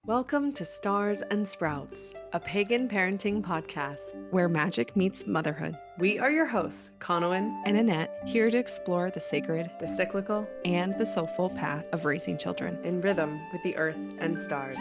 Welcome to Stars and Sprouts, a pagan parenting podcast where magic meets motherhood. We are your hosts, Cawnawyn and Annette, here to explore the sacred, the cyclical, and the soulful path of raising children in rhythm with the earth and stars.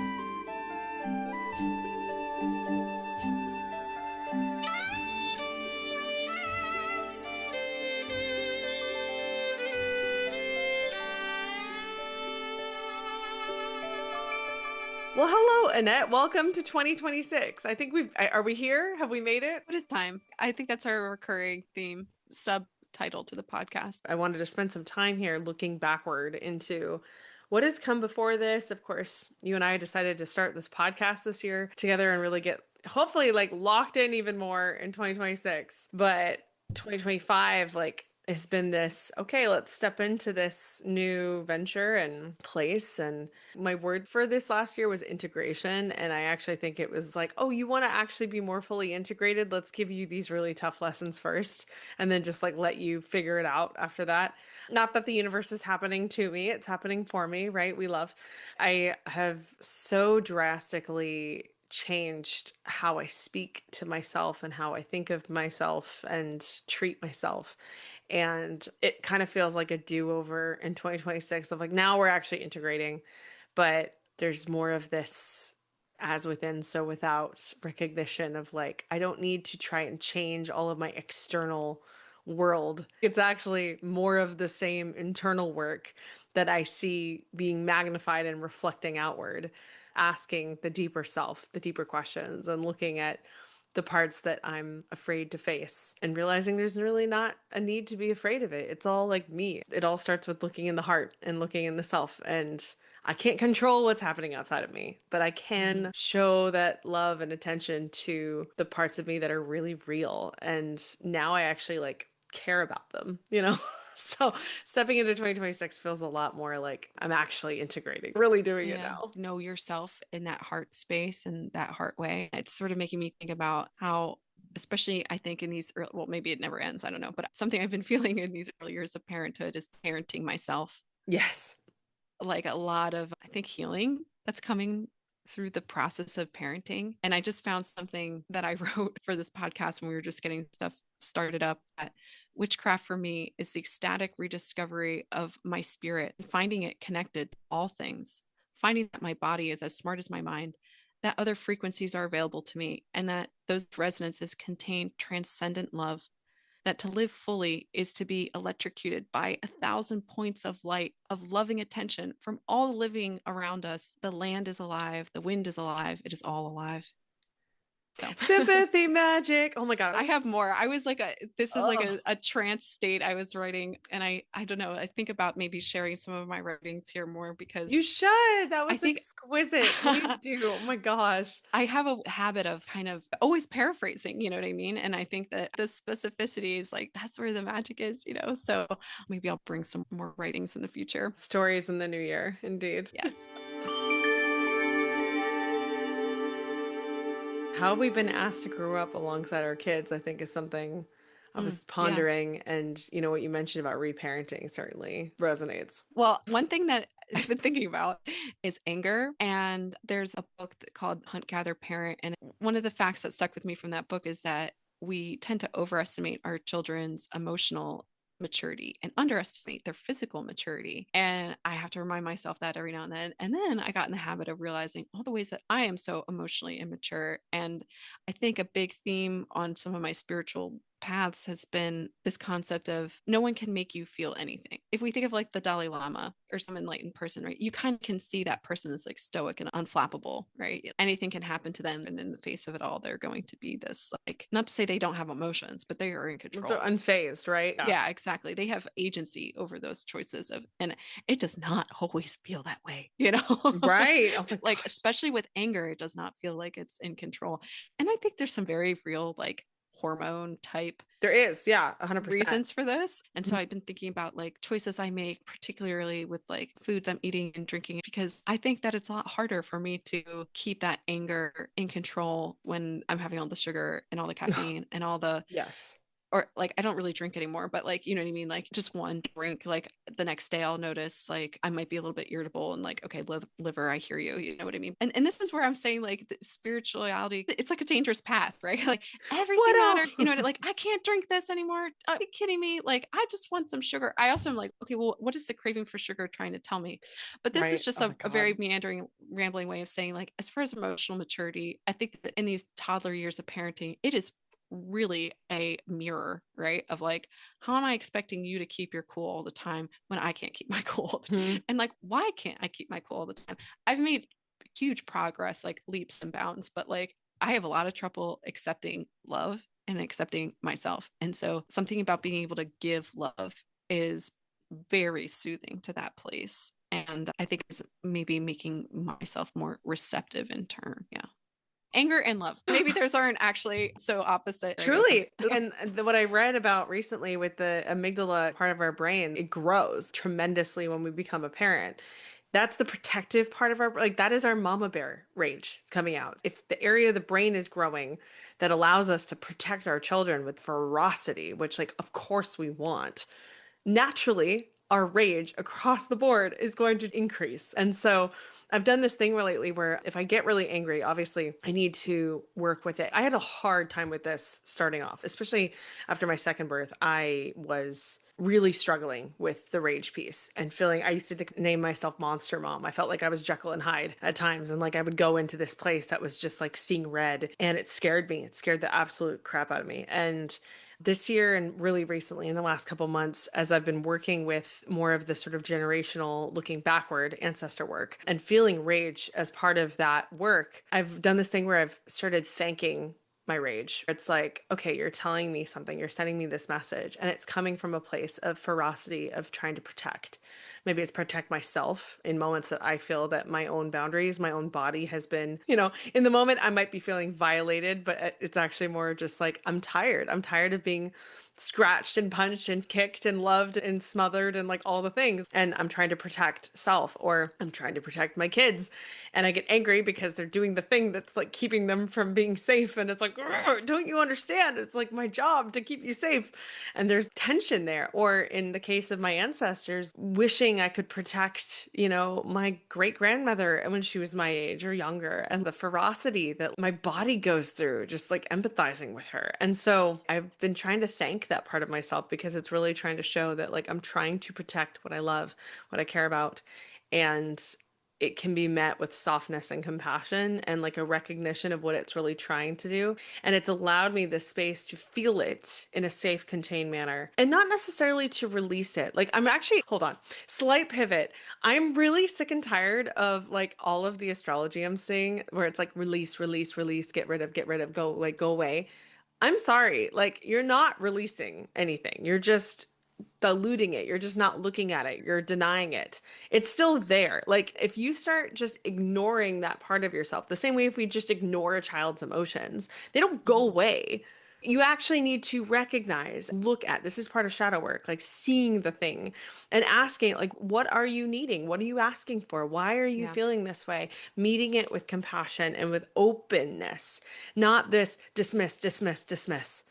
Well, hello, Annette. Welcome to 2026. I think are we here? Have we made it? It is time. I think that's our recurring theme, subtitle to the podcast. I wanted to spend some time here looking backward into what has come before this. Of course, you and I decided to start this podcast this year together and really get, hopefully, locked in even more in 2026. But 2025, has been this, okay, let's step into this new venture and place. And my word for this last year was integration. And I actually think it was like, oh, you want to actually be more fully integrated? Let's give you these really tough lessons first, and then just let you figure it out after that. Not that the universe is happening to me, it's happening for me, right? I have so drastically changed how I speak to myself and how I think of myself and treat myself. And it kind of feels like a do-over in 2026 of now we're actually integrating, but there's more of this as within, so without recognition of I don't need to try and change all of my external world. It's actually more of the same internal work that I see being magnified and reflecting outward, asking the deeper self, the deeper questions, and looking at the parts that I'm afraid to face and realizing there's really not a need to be afraid of it. It's all me. It all starts with looking in the heart and looking in the self. And I can't control what's happening outside of me, but I can show that love and attention to the parts of me that are really real. And now I actually care about them, So stepping into 2026 feels a lot more like I'm actually integrating, really doing it now. Know yourself in that heart space and that heart way. It's sort of making me think about how, especially I think in these early, well, maybe it never ends, I don't know, but something I've been feeling in these early years of parenthood is parenting myself. Yes. A lot of, I think, healing that's coming through the process of parenting. And I just found something that I wrote for this podcast when we were just getting stuff started up, that witchcraft for me is the ecstatic rediscovery of my spirit, finding it connected to all things, finding that my body is as smart as my mind, that other frequencies are available to me, and that those resonances contain transcendent love, that to live fully is to be electrocuted by 1,000 points of light, of loving attention from all living around us. The land is alive. The wind is alive. It is all alive. So. Sympathy magic. Oh my God. I have more. I was this is a trance state I was writing. And I don't know. I think about maybe sharing some of my writings here more because you should. That was exquisite. Please do. Oh my gosh. I have a habit of kind of always paraphrasing, you know what I mean? And I think that the specificity is that's where the magic is, So maybe I'll bring some more writings in the future. Stories in the new year. Indeed. Yes. How have we been asked to grow up alongside our kids, I think, is something I was pondering. Yeah. And what you mentioned about reparenting certainly resonates. Well, one thing that I've been thinking about is anger. And there's a book called Hunt, Gather, Parent. And one of the facts that stuck with me from that book is that we tend to overestimate our children's emotional maturity and underestimate their physical maturity. And I have to remind myself that every now and then. And then I got in the habit of realizing all the ways that I am so emotionally immature. And I think a big theme on some of my spiritual paths has been this concept of no one can make you feel anything. If we think of the Dalai Lama or some enlightened person, right, you kind of can see that person is stoic and unflappable, right? Anything can happen to them, and in the face of it all, they're going to be this not to say they don't have emotions, but they are in control. They're unfazed, right? Yeah, exactly. They have agency over those choices and it does not always feel that way, Right. Oh especially with anger, it does not feel like it's in control. And I think there's some very real hormone type. There is, yeah, 100% reasons for this. And so I've been thinking about choices I make, particularly with foods I'm eating and drinking, because I think that it's a lot harder for me to keep that anger in control when I'm having all the sugar and all the caffeine and all the yes or like I don't really drink anymore, but like, you know what I mean? Like just one drink, like the next day I'll notice like I might be a little bit irritable and like, okay, liver, I hear you. You know what I mean? And this is where I'm saying like the spirituality, it's like a dangerous path, right? Like everything matters, you What know, like I can't drink this anymore. Are you kidding me? Like I just want some sugar. I also am like, okay, well, what is the craving for sugar trying to tell me? But this is Right. just Oh my a very God. meandering, rambling way of saying like, as far as emotional maturity, I think that in these toddler years of parenting, it is really a mirror, right? Of like, how am I expecting you to keep your cool all the time when I can't keep my cool? Hmm. And like, why can't I keep my cool all the time? I've made huge progress, like leaps and bounds, but like, I have a lot of trouble accepting love and accepting myself. And so, something about being able to give love is very soothing to that place. And I think it's maybe making myself more receptive in turn. Yeah. Anger and love. Maybe those aren't actually so opposite. I guess. Truly. And what I read about recently with the amygdala part of our brain, it grows tremendously when we become a parent. That's the protective part of our, like, that is our mama bear rage coming out. If the area of the brain is growing that allows us to protect our children with ferocity, which, like, of course we want, naturally our rage across the board is going to increase. And so I've done this thing lately where if I get really angry, obviously I need to work with it. I had a hard time with this starting off, especially after my second birth. I was really struggling with the rage piece and feeling I used to name myself Monster Mom. I felt like I was Jekyll and Hyde at times. And like I would go into this place that was just like seeing red and it scared me. It scared the absolute crap out of me. And this year and really recently in the last couple months, as I've been working with more of the sort of generational looking backward ancestor work and feeling rage as part of that work, I've done this thing where I've started thanking my rage. It's like, okay, you're telling me something, you're sending me this message, and it's coming from a place of ferocity, of trying to protect. Maybe it's protect myself in moments that I feel that my own boundaries, my own body has been, in the moment I might be feeling violated, but it's actually more just like, I'm tired. I'm tired of being scratched and punched and kicked and loved and smothered and like all the things. And I'm trying to protect self or I'm trying to protect my kids. And I get angry because they're doing the thing that's like keeping them from being safe. And it's like, don't you understand? It's like my job to keep you safe. And there's tension there. Or in the case of my ancestors, wishing I could protect, my great grandmother when she was my age or younger, and the ferocity that my body goes through, just like empathizing with her. And so I've been trying to thank that part of myself because it's really trying to show that like I'm trying to protect what I love, what I care about. And it can be met with softness and compassion and like a recognition of what it's really trying to do. And it's allowed me the space to feel it in a safe, contained manner and not necessarily to release it. Like, I'm actually, hold on, slight pivot. I'm really sick and tired of like all of the astrology I'm seeing where it's like release, release, release, get rid of, go, like, go away. I'm sorry. Like, you're not releasing anything. You're just diluting it. You're just not looking at it. You're denying it. It's still there. Like if you start just ignoring that part of yourself, the same way if we just ignore a child's emotions, they don't go Mhm. away. You actually need to recognize, look at, this is part of shadow work, like seeing the thing and asking, like, what are you needing? What are you asking for? Why are you Yeah. feeling this way? Meeting it with compassion and with openness, not this dismiss, dismiss, dismiss.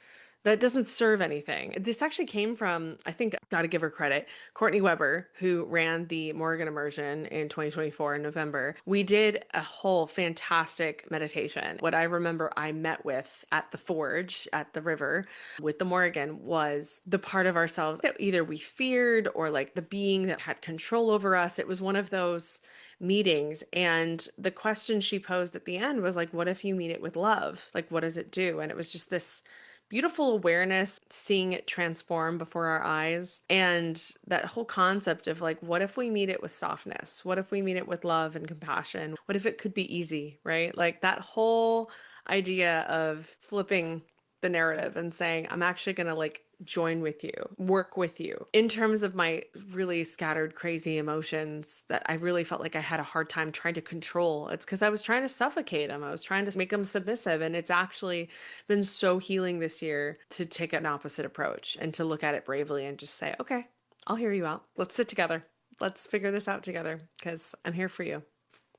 That doesn't serve anything. This actually came from, I think, gotta give her credit, Courtney Weber, who ran the Morgan immersion in 2024 in November. We did a whole fantastic meditation. What I remember I met with at the forge at the river with the Morgan was the part of ourselves that either we feared or like the being that had control over us. It was one of those meetings. And the question she posed at the end was like, what if you meet it with love? Like, what does it do? And it was just this beautiful awareness, seeing it transform before our eyes. And that whole concept of like, what if we meet it with softness? What if we meet it with love and compassion? What if it could be easy, right? Like that whole idea of flipping the narrative and saying, I'm actually going to like join with you, work with you in terms of my really scattered, crazy emotions that I really felt like I had a hard time trying to control. It's because I was trying to suffocate them. I was trying to make them submissive. And it's actually been so healing this year to take an opposite approach and to look at it bravely and just say, okay, I'll hear you out. Let's sit together. Let's figure this out together because I'm here for you.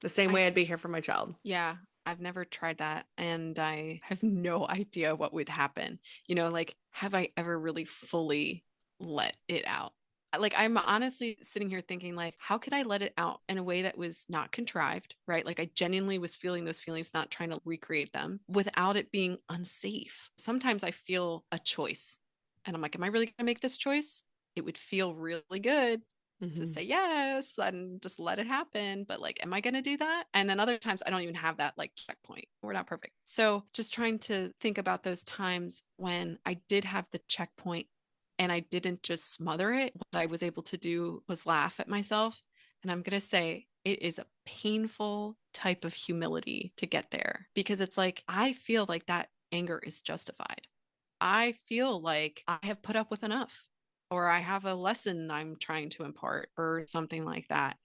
The same I way I'd be here for my child. Yeah, I've never tried that and I have no idea what would happen. Like have I ever really fully let it out? Like, I'm honestly sitting here thinking, like, how could I let it out in a way that was not contrived, right? Like, I genuinely was feeling those feelings, not trying to recreate them without it being unsafe. Sometimes I feel a choice and I'm like, am I really going to make this choice? It would feel really good to Mhm. say yes and just let it happen. But like, am I going to do that? And then other times I don't even have that like checkpoint. We're not perfect. So just trying to think about those times when I did have the checkpoint and I didn't just smother it. What I was able to do was laugh at myself. And I'm going to say it is a painful type of humility to get there because it's like, I feel like that anger is justified. I feel like I have put up with enough, or I have a lesson I'm trying to impart, or something like that.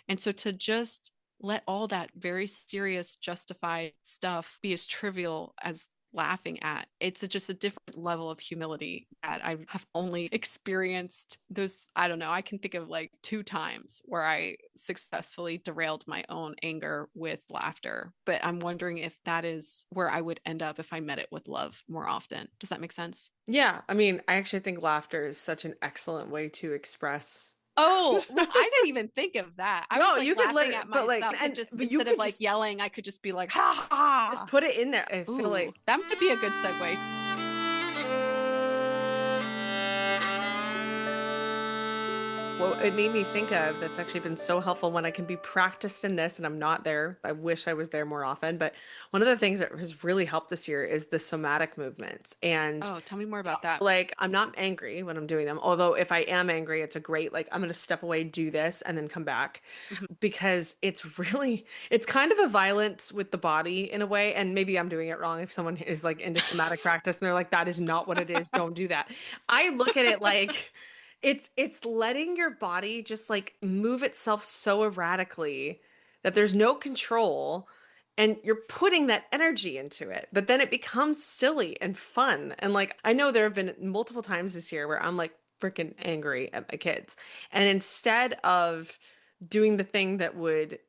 And so to just let all that very serious, justified stuff be as trivial as laughing at, it's just a different level of humility that I have only experienced. Those, I don't know, I can think of like 2 times where I successfully derailed my own anger with laughter. But I'm wondering if that is where I would end up if I met it with love more often. Does that make sense? Yeah, I mean, I actually think laughter is such an excellent way to express. Oh, well, I didn't even think of that. I was No, like you could let laughing at it, but like, myself. Could just, but you instead of could like just yelling, I could just be like, ha ha. put it in there. I feel Ooh, like that might be a good segue. what it made me think of that's actually been so helpful when I can be practiced in this and I'm not there. I wish I was there more often, but one of the things that has really helped this year is the somatic movements. And Oh, tell me more about that. like I'm not angry when I'm doing them. Although if I am angry, it's a great like I'm going to step away, do this and then come back Mhm. because it's kind of a violence with the body in a way, and maybe I'm doing it wrong if someone is like into somatic practice and they're like that is not what it is, don't do that. I look at it like it's letting your body just like move itself so erratically that there's no control and you're putting that energy into it, but then it becomes silly and fun. And like I know there have been multiple times this year where I'm like freaking angry at my kids, and instead of doing the thing that would,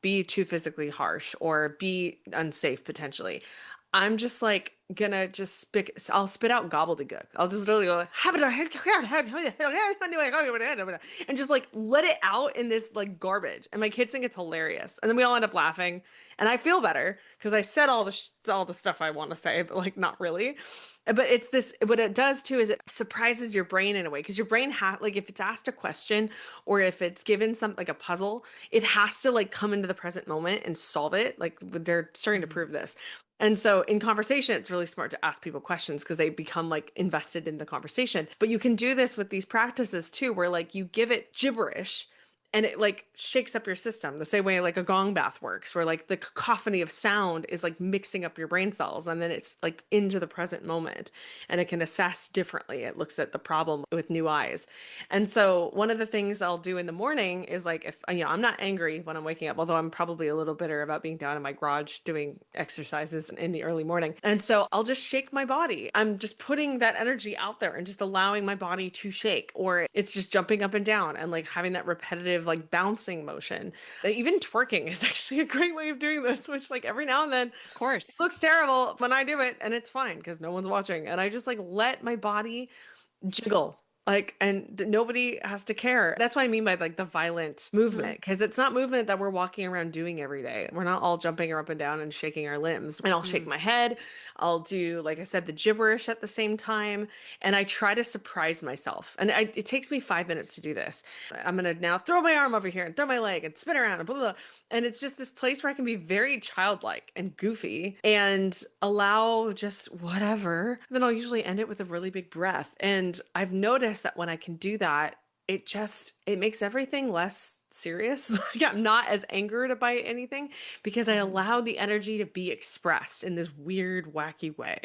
be too physically harsh or be unsafe potentially, I'm just like gonna just I'll spit out gobbledygook. I'll just literally go and just like let it out in this like garbage. And my kids think it's hilarious. And then we all end up laughing. And I feel better because I said all the stuff I want to say, but like not really. But it's this, what it does too is it surprises your brain in a way because your brain like if it's asked a question or if it's given some like a puzzle, it has to like come into the present moment and solve it. Like they're starting to Mhm. prove this. And so in conversation, it's really smart to ask people questions because they become like invested in the conversation. But you can do this with these practices too, where like you give it gibberish and it like shakes up your system the same way like a gong bath works, where like the cacophony of sound is like mixing up your brain cells and then it's like into the present moment and it can assess differently. It looks at the problem with new eyes. And so one of the things I'll do in the morning is like if I'm not angry when I'm waking up, although I'm probably a little bitter about being down in my garage doing exercises in the early morning. And so I'll just shake my body. I'm just putting that energy out there and just allowing my body to shake, or it's just jumping up and down and like having that repetitive like bouncing motion. Even twerking is actually a great way of doing this, which like every now and then Of course. looks terrible when I do it and it's fine because no one's watching. And I just like let my body jiggle like and nobody has to care. That's what I mean by like the violent Mhm. movement, because it's not movement that we're walking around doing every day. We're not all jumping up and down and shaking our limbs. And I'll shake Mhm. my head, I'll do like I said the gibberish at the same time, and I try to surprise myself. And it takes me 5 minutes to do this. I'm gonna now throw my arm over here and throw my leg and spin around and blah, blah, blah. And it's just this place where I can be very childlike and goofy and allow just whatever. Then I'll usually end it with a really big breath. And I've noticed that when I can do that, it makes everything less serious. Like I'm not as angered by anything because I Mhm. allow the energy to be expressed in this weird, wacky way.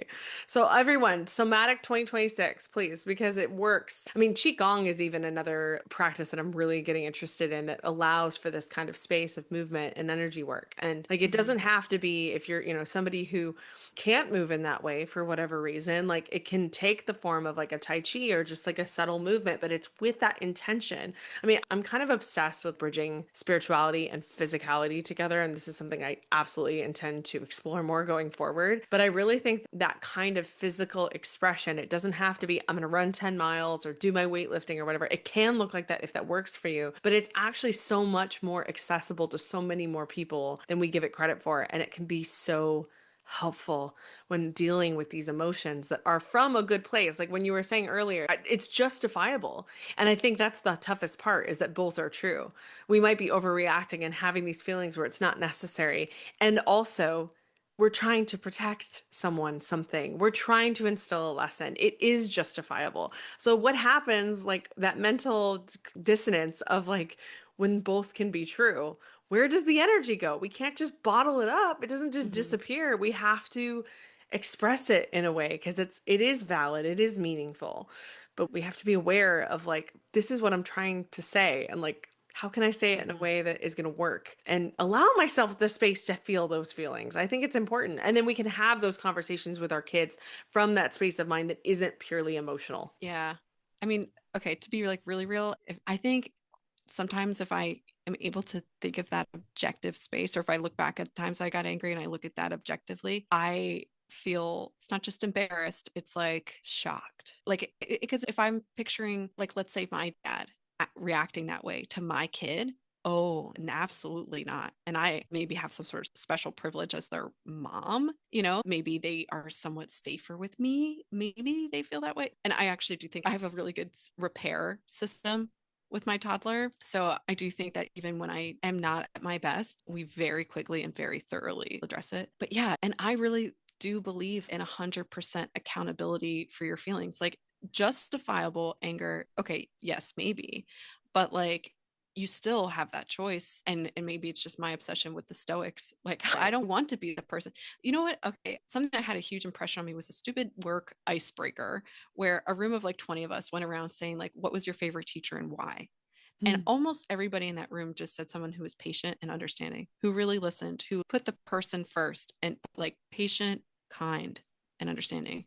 So everyone, somatic 2026, please, because it works. I mean, qigong is even another practice that I'm really getting interested in that allows for this kind of space of movement and energy work. And like it Mhm. doesn't have to be if you're, somebody who can't move in that way for whatever reason, like it can take the form of like a tai chi or just like a subtle movement, but it's with that intention. I mean, I'm kind of obsessed with bridging spirituality and physicality together, and this is something I absolutely intend to explore more going forward. But I really think that kind of physical expression, it doesn't have to be, I'm going to run 10 miles or do my weightlifting or whatever. It can look like that if that works for you, but it's actually so much more accessible to so many more people than we give it credit for. And it can be so helpful when dealing with these emotions that are from a good place. Like when you were saying earlier, it's justifiable. And I think that's the toughest part, is that both are true. We might be overreacting and having these feelings where it's not necessary. And also, we're trying to protect someone, something. We're trying to instill a lesson. It is justifiable. So what happens, like that mental dissonance of like when both can be true? Where does the energy go? We can't just bottle it up. It doesn't just Mhm. disappear. We have to express it in a way because it is valid, it is meaningful. But we have to be aware of like, this is what I'm trying to say, and like, how can I say it in a Mhm. way that is going to work and allow myself the space to feel those feelings? I think it's important. And then we can have those conversations with our kids from that space of mind that isn't purely emotional. Yeah. I mean, okay, to be like really real, if I think sometimes if I am able to think of that objective space, or if I look back at times I got angry and I look at that objectively, I feel it's not just embarrassed, it's like shocked. Like, because if I'm picturing, like, let's say my dad reacting that way to my kid, oh, and absolutely not. And I maybe have some sort of special privilege as their mom, maybe they are somewhat safer with me. Maybe they feel that way. And I actually do think I have a really good repair system with my toddler. So I do think that even when I am not at my best, we very quickly and very thoroughly address it. But yeah, and I really do believe in 100% accountability for your feelings. Like justifiable anger, okay, yes, maybe, but like you still have that choice. And maybe it's just my obsession with the Stoics. Like, I don't want to be the person. You know what? Okay. Something that had a huge impression on me was a stupid work icebreaker where a room of like 20 of us went around saying, like, what was your favorite teacher and why? And Mm. almost everybody in that room just said someone who was patient and understanding, who really listened, who put the person first, and like patient, kind, and understanding.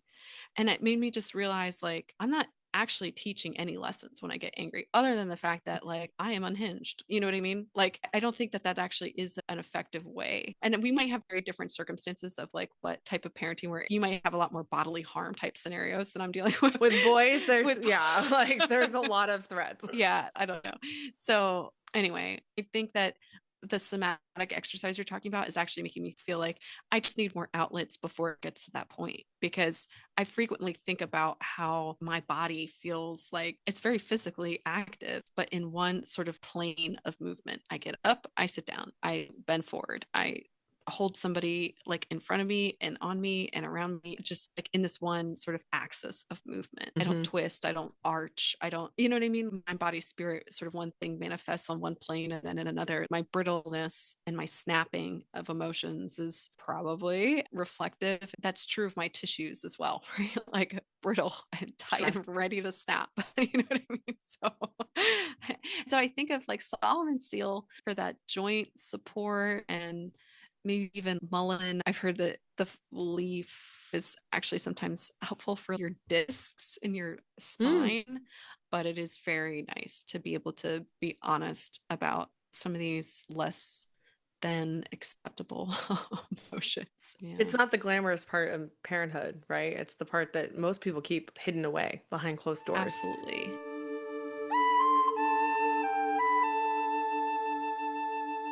And it made me just realize, like, I'm not actually teaching any lessons when I get angry, other than the fact that, like, I am unhinged. You know what I mean? Like, I don't think that that actually is an effective way. And we might have very different circumstances of like what type of parenting, where you might have a lot more bodily harm type scenarios that I'm dealing with. With boys, there's, with yeah, like there's a lot of threats. yeah, I don't know. So anyway, I think that the somatic exercise you're talking about is actually making me feel like I just need more outlets before it gets to that point, because I frequently think about how my body feels like it's very physically active, but in one sort of plane of movement. I get up, I sit down, I bend forward, I hold somebody like in front of me and on me and around me, just like in this one sort of axis of movement. I don't Mm-hmm. twist, I don't arch, I don't, you know what I mean? My body spirit, sort of one thing manifests on one plane and then in another. My brittleness and my snapping of emotions is probably reflective. That's true of my tissues as well, right? Like brittle and tight and ready to snap. You know what I mean? So I think of like Solomon's seal for that joint support, and maybe even mullein. I've heard that the leaf is actually sometimes helpful for your discs in your Mm. spine, but it is very nice to be able to be honest about some of these less than acceptable emotions. It's Yeah, not the glamorous part of parenthood, right? It's the part that most people keep hidden away behind closed doors. absolutely.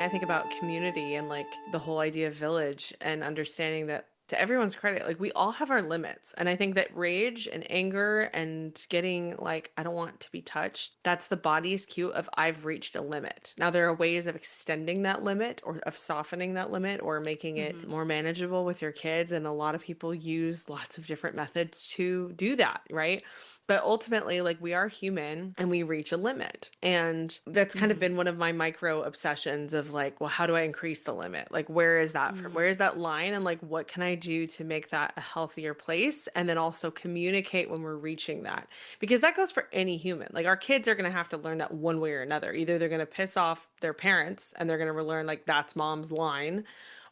I think about community and like the whole idea of village and understanding that, to everyone's credit, like we all have our limits. And I think that rage and anger and getting like, I don't want to be touched, that's the body's cue of I've reached a limit. Now, there are ways of extending that limit or of softening that limit or making it Mm-hmm. more manageable with your kids. And a lot of people use lots of different methods to do that, right? But ultimately, like we are human and we reach a limit. And that's kind of Mm-hmm. been one of my micro obsessions of like, well, how do I increase the limit? Like, where is that from? Where Mm-hmm. is that line? And like, what can I do to make that a healthier place? And then also communicate when we're reaching that. Because that goes for any human. Like, our kids are going to have to learn that one way or another. Either they're going to piss off their parents and they're going to learn like that's mom's line,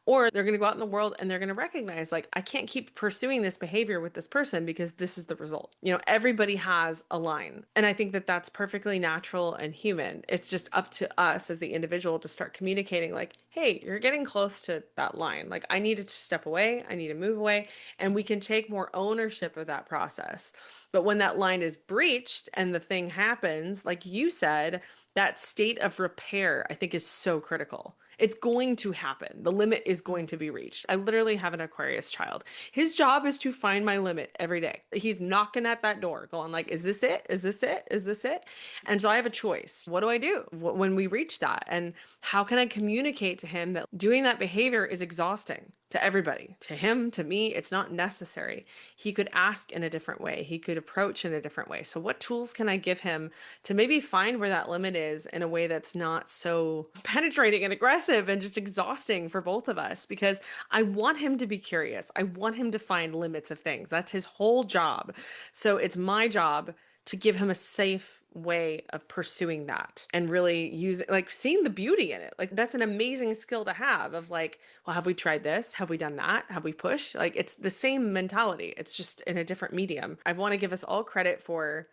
Or they're going to go out in the world and they're going to recognize, like, I can't keep pursuing this behavior with this person because this is the result. Everybody has a line. And I think that that's perfectly natural and human. It's just up to us as the individual to start communicating, like, hey, you're getting close to that line. Like, I need to step away. I need to move away. And we can take more ownership of that process. But when that line is breached and the thing happens, like you said, that state of repair, I think, is so critical. It's going to happen. The limit is going to be reached. I literally have an Aquarius child. His job is to find my limit every day. He's knocking at that door, going like, is this it? Is this it? Is this it? And so I have a choice. What do I do when we reach that? And how can I communicate to him that doing that behavior is exhausting to everybody, to him, to me? It's not necessary. He could ask in a different way. He could approach in a different way. So what tools can I give him to maybe find where that limit is in a way that's not so penetrating and aggressive and just exhausting for both of us? Because I want him to be curious. I want him to find limits of things. That's his whole job. So it's my job to give him a safe way of pursuing that and really use it, like seeing the beauty in it. Like that's an amazing skill to have of like, well, have we tried this? Have we done that? Have we pushed? Like it's the same mentality. It's just in a different medium. I want to give us all credit for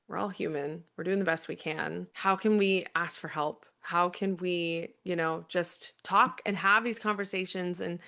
we're all human. We're doing the best we can. How can we ask for help? How can we, just talk and have these conversations and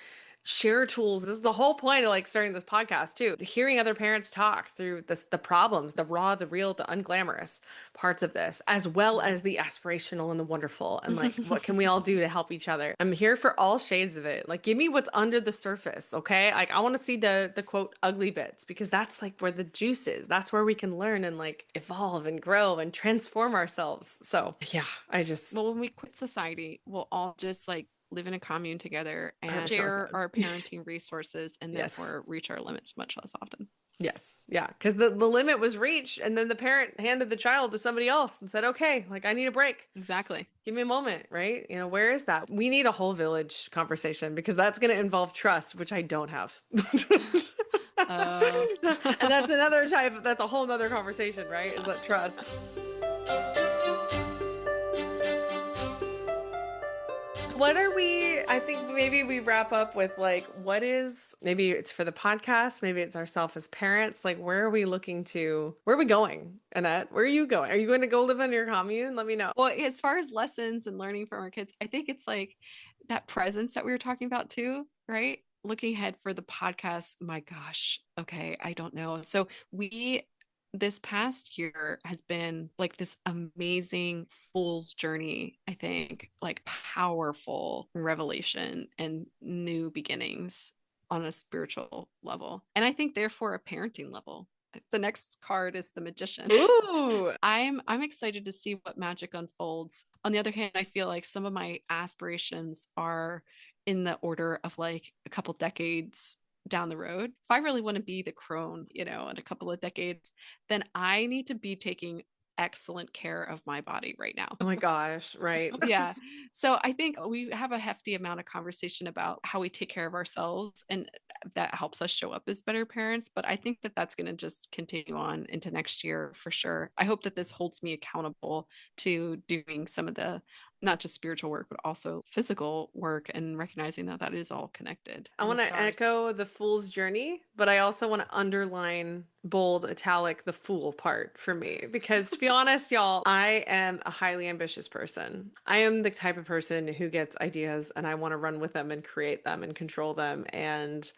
share tools? This is the whole point of like starting this podcast too. Hearing other parents talk through the problems, the raw, the real, the unglamorous parts of this, as well as the aspirational and the wonderful. And like, what can we all do to help each other? I'm here for all shades of it. Like, give me what's under the surface, okay? Like, I want to see the quote ugly bits because that's like where the juice is. That's where we can learn and like evolve and grow and transform ourselves. So yeah, Well, when we quit society, we'll all just like live in a commune together and 100% share our parenting resources and yes. therefore reach our limits much less often. Yes. Yeah. Because the limit was reached, and then the parent handed the child to somebody else and said, okay, like I need a break. Exactly. Give me a moment, right? Where is that? We need a whole village conversation because that's going to involve trust, which I don't have. Oh. And that's another type, that's a whole nother conversation, right? Is that trust. I think maybe we wrap up with like, maybe it's for the podcast, maybe it's ourselves as parents, like where are we going, Annette? Where are you going? Are you going to go live on your commune? Let me know. Well, as far as lessons and learning from our kids, I think it's like that presence that we were talking about too, right? Looking ahead for the podcast, my gosh, okay, I don't know. So this past year has been like this amazing fool's journey, I think, like powerful revelation and new beginnings on a spiritual level. And I think therefore a parenting level. The next card is the magician. Ooh. I'm excited to see what magic unfolds. On the other hand, I feel like some of my aspirations are in the order of like a couple decades down the road. If I really want to be the crone, in a couple of decades, then I need to be taking excellent care of my body right now. Oh my gosh, right. Yeah. So I think we have a hefty amount of conversation about how we take care of ourselves, and that helps us show up as better parents. But I think that that's going to just continue on into next year for sure. I hope that this holds me accountable to doing some of the not just spiritual work, but also physical work and recognizing that that is all connected. I want to echo the fool's journey, but I also want to underline, bold, italic the fool part for me. Because to be honest, y'all, I am a highly ambitious person. I am the type of person who gets ideas and I want to run with them and create them and control them. And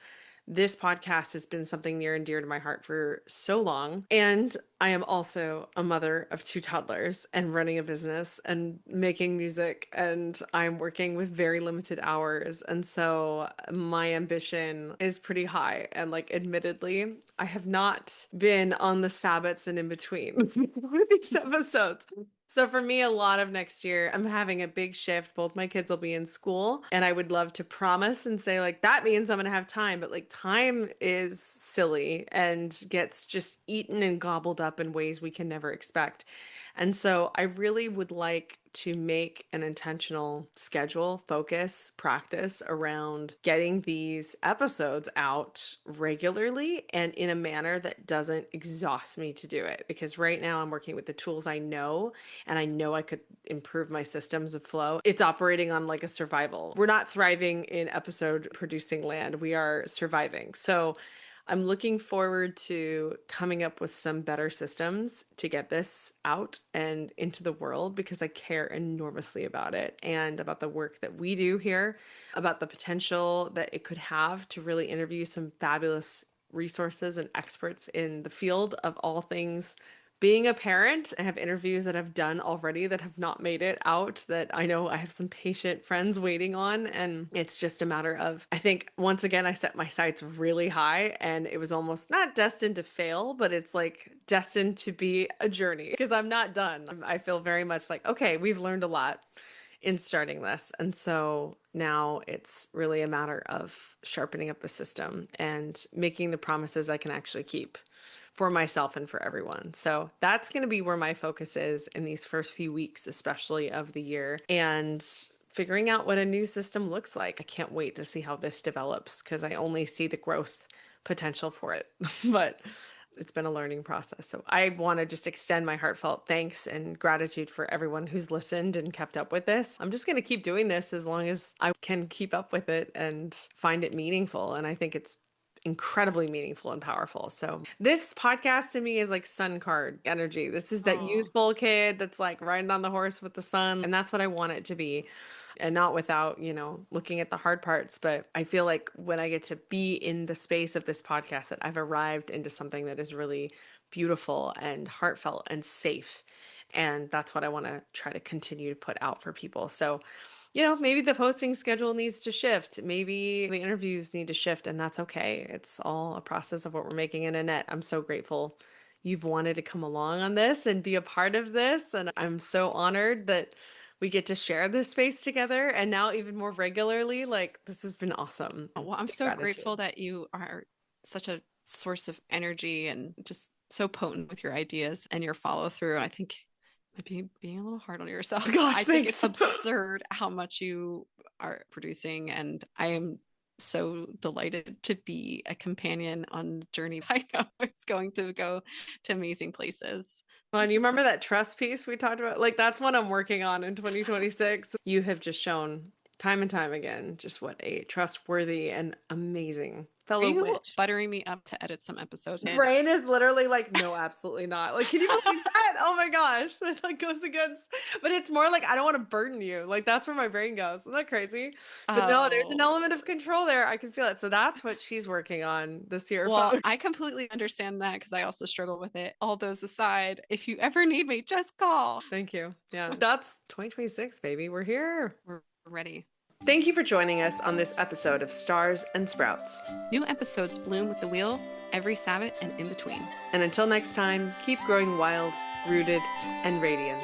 this podcast has been something near and dear to my heart for so long. And I am also a mother of 2 toddlers and running a business and making music, and I'm working with very limited hours. And so my ambition is pretty high. And like, admittedly, I have not been on the Sabbaths and in between with these episodes. So for me, a lot of next year, I'm having a big shift. Both my kids will be in school, and I would love to promise and say like, that means I'm going to have time, but like time is silly and gets just eaten and gobbled up in ways we can never expect. And so I really would like to make an intentional schedule, focus, practice around getting these episodes out regularly and in a manner that doesn't exhaust me to do it. Because right now I'm working with the tools I know, and I know I could improve my systems of flow. It's operating on like a survival. We're not thriving in episode producing land. We are surviving. So I'm looking forward to coming up with some better systems to get this out and into the world, because I care enormously about it and about the work that we do here, about the potential that it could have to really interview some fabulous resources and experts in the field of all things being a parent. I have interviews that I've done already that have not made it out, that I know I have some patient friends waiting on. And it's just a matter of, I think, once again, I set my sights really high, and it was almost not destined to fail, but it's like destined to be a journey, because I'm not done. I feel very much like, okay, we've learned a lot in starting this. And so now it's really a matter of sharpening up the system and making the promises I can actually keep for myself and for everyone. So that's going to be where my focus is in these first few weeks, especially of the year, and figuring out what a new system looks like. I can't wait to see how this develops, because I only see the growth potential for it. But it's been a learning process. So I want to just extend my heartfelt thanks and gratitude for everyone who's listened and kept up with this. I'm just going to keep doing this as long as I can keep up with it and find it meaningful. And I think it's incredibly meaningful and powerful. So this podcast to me is like sun card energy. This is that youthful kid that's like riding on the horse with the sun. And that's what I want it to be. And not without, looking at the hard parts. But I feel like when I get to be in the space of this podcast, that I've arrived into something that is really beautiful and heartfelt and safe. And that's what I want to try to continue to put out for people. So maybe the posting schedule needs to shift. Maybe the interviews need to shift, and that's okay. It's all a process of what we're making. And Annette, I'm so grateful you've wanted to come along on this and be a part of this. And I'm so honored that we get to share this space together, and now even more regularly. Like, this has been awesome. Well, I'm so grateful that you are such a source of energy and just so potent with your ideas and your follow through. I think being a little hard on yourself. Gosh, I think it's absurd how much you are producing, and I am so delighted to be a companion on the journey. I know it's going to go to amazing places. Well, and you remember that trust piece we talked about? Like, that's what I'm working on in 2026. You have just shown time and time again just what a trustworthy and amazing fellow witch. Buttering me up to edit some episodes. Brain is literally like, no, absolutely not. Like, can you believe that? Oh my gosh, that like goes against. But it's more like, I don't want to burden you. Like, that's where my brain goes. Isn't that crazy? But no, there's an element of control there. I can feel it. So that's what she's working on this year. Well, folks. I completely understand that, because I also struggle with it. All those aside, if you ever need me, just call. Thank you. Yeah, that's 2026, baby. We're here. We're ready. Thank you for joining us on this episode of Stars and Sprouts. New episodes bloom with the wheel every Sabbath and in between. And until next time, keep growing wild, rooted, and radiant.